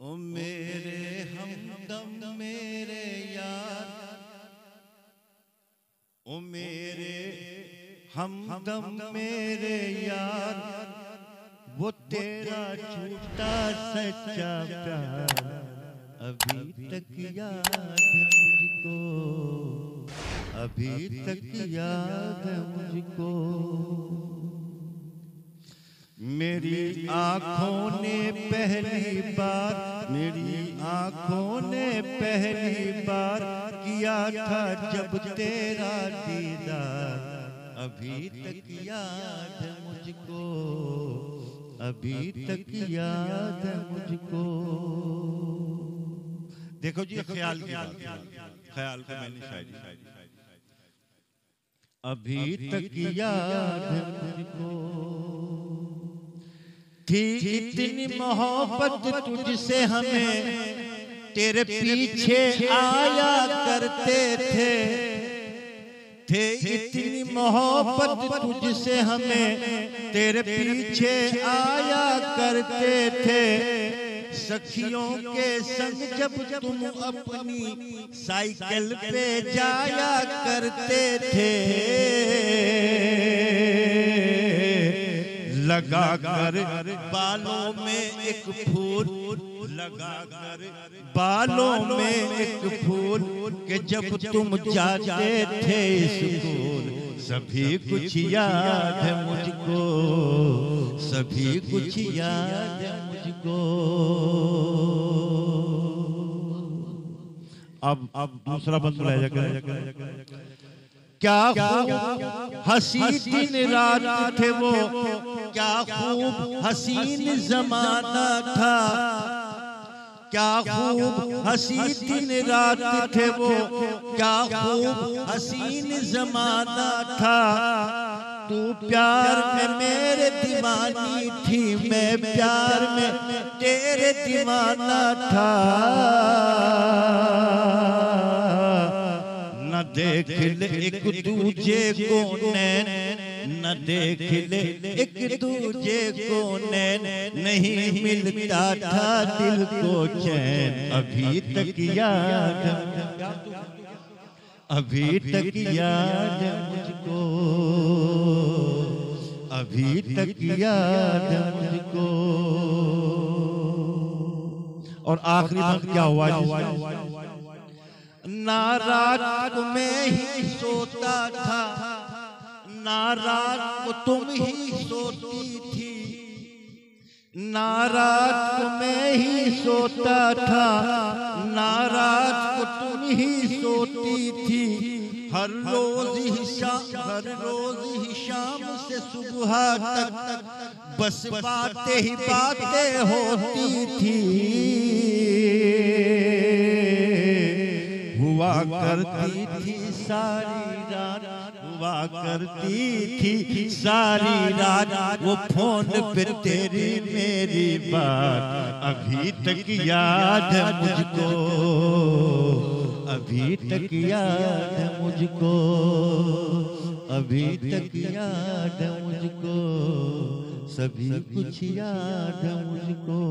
ओ मेरे हमदम मेरे यार, ओ मेरे हमदम मेरे यार, वो तेरा झूठा सच्चा प्यार अभी तक याद है मुझको, अभी तक याद है मुझको। मेरी आँखों ने पहली बार, मेरी आँखों ने पहली बार किया था जब तेरा दीदार, अभी तक याद है मुझको, अभी तक याद है मुझको। देखो जी, ख्याल की बात, ख्याल को मैंने शायरी, अभी तक याद है मुझको। थी इतनी मोहब्बत तुझसे हमें, तेरे पीछे आया करते थे इतनी मोहब्बत तुझसे हमें, तेरे पीछे आया करते थे। सखियों के संग जब तुम अपनी साइकिल पे जाया करते थे, लगा कर बालों में एक फूल, लगा कर बालों में एक फूल, कि जब तुम जाते थे स्कूल, सभी कुछ याद है मुझको, सभी कुछ याद है मुझको। अब दूसरा बंद बुलाया जाएगा। क्या खूब हसी दिन रात थे वो, क्या खूब हसीन जमाना था, क्या खूब हसी दिन रात थे वो, क्या खूब हसीन जमाना था। तू प्यार में मेरे दीवानी थी, मैं प्यार में तेरे दीवाना था। न देख ले एक दूजे को नैन, न देख ले एक दूजे को नैन, नहीं मिलता था दिल को चैन, अभी तक याद, अभी तक याद मुझको, अभी तक याद मुझको। और आखिरी वक्त क्या हुआ? ना रात में ही सोता था, ना रात को तुम ही सोती थी, ना रात में ही सोता था, ना रात को तुम ही सोती थी। हर रोज ही शाम से सुबह तक बस बातें ही बातें होती थी। हुआ करती थी सारी रात, हुआ करती थी सारी रात, वो फोन पे तेरी मेरी बात, अभी तक याद है मुझको, अभी तक याद है मुझको, अभी तक याद है मुझको, सभी कुछ याद है मुझको।